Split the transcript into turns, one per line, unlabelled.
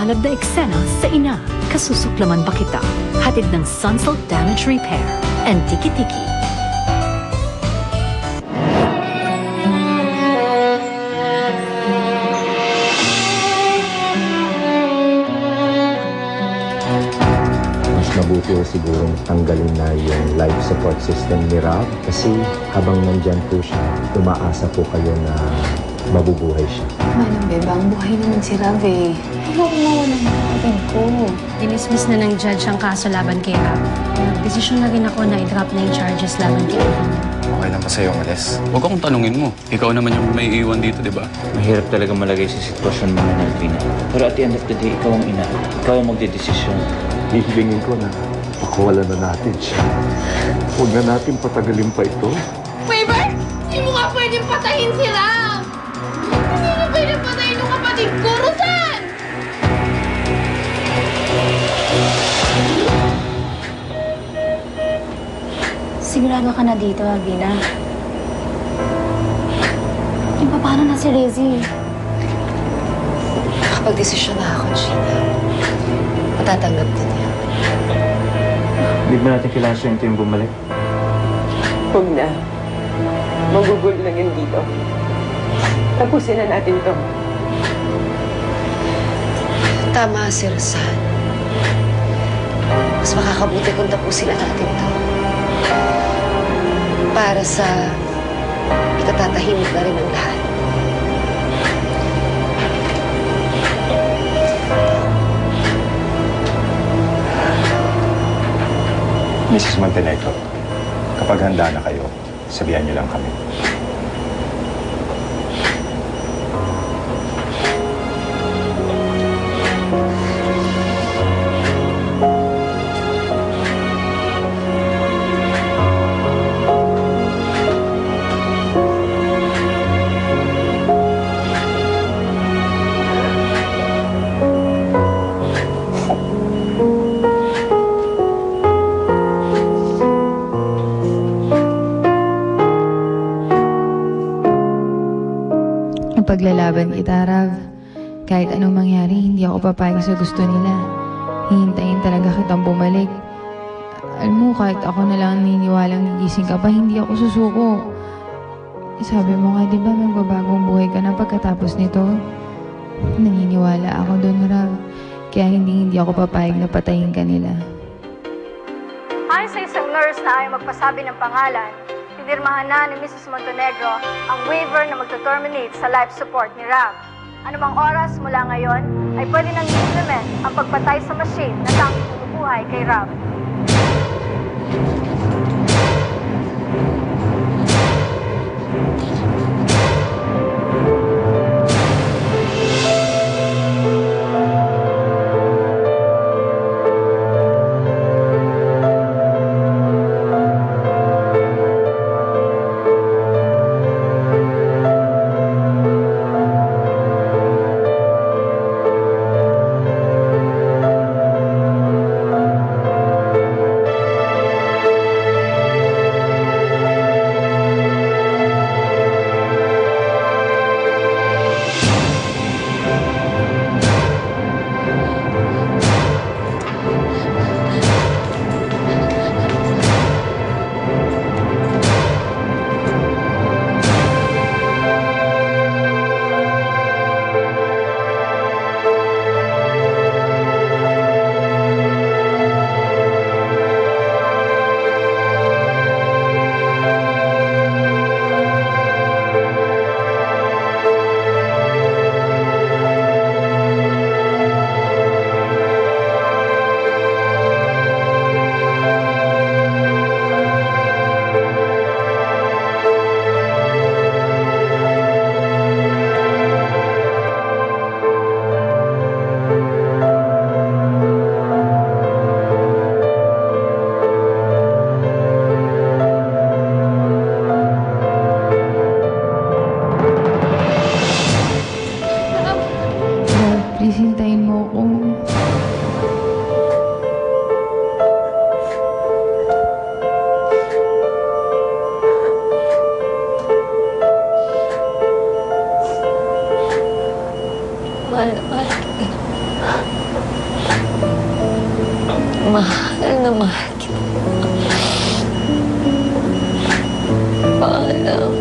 mahalab na eksena sa ina. Kasusuklaman ba kita? Hatid ng Sunsalt Damage Repair and Tiki-Tiki.
Mabuti o sigurong tanggalin na yung life support system ni Rob kasi habang nandyan po siya, umaasa po kayo na mabubuhay siya.
Manang beba, ang buhay naman si Rob eh. Huwag mawalan ng kapatid ko.
Dinismiss na ng judge ang kaso laban kay Rob. Nagdesisyon na rin ako na i-drop na yung charges laban kay Rob.
Okay lang ba sa'yo, Malis? Huwag akong tanungin mo. Ikaw naman yung may iwan dito, di ba?
Mahirap talaga malagay sa sitwasyon mo na Alvina. Pero at the end of the day, ikaw ang ina. Ikaw ang magdedesisyon.
Hihilingin ko na pakawalan na natin siya. Huwag na natin patagalin pa ito.
Weber! Hindi mo nga pwedeng patayin si Ram! Hindi mo pwedeng patayin yung kapatid ko, Rosan!
Sigurado ka na dito, Alvina. Yung paano na si Rezi?
Nakapag-desisyon na ako, Gina. Matatanggap din niya.
Hindi ba natin kailangan siya yung bumalik?
Huwag na. Magugulo lang yun dito. Tapusin na natin to.
Tama si Rosan. Mas makakabuti kung tapusin na natin to. Para sa ikatatahimik na rin ang lahat.
Mrs. Montenegro, kapag handa na kayo, sabihan niyo lang kami.
Paglalaban kita, Rav. Kahit anong mangyari, hindi ako papayag sa gusto nila. Hihintayin talaga kitang bumalik. Alam mo, kahit ako na lang niniwalang gigising ka pa, hindi ako susuko. Sabi mo nga, di ba, magbabagong buhay ka na pagkatapos nito? Naniniwala ako doon, Rav. Kaya hindi ako papayag na patayin ka nila.
Ayon sa isang nurse na ayaw magpasabi ng pangalan, pinirmahan na ni Mrs. Montenegro ang waiver na magto-terminate sa life support ni Rob. Anumang oras mula ngayon ay pwede nang i-implement ang pagpatay sa machine na tanging bumubuhay kay Rob.
paalam.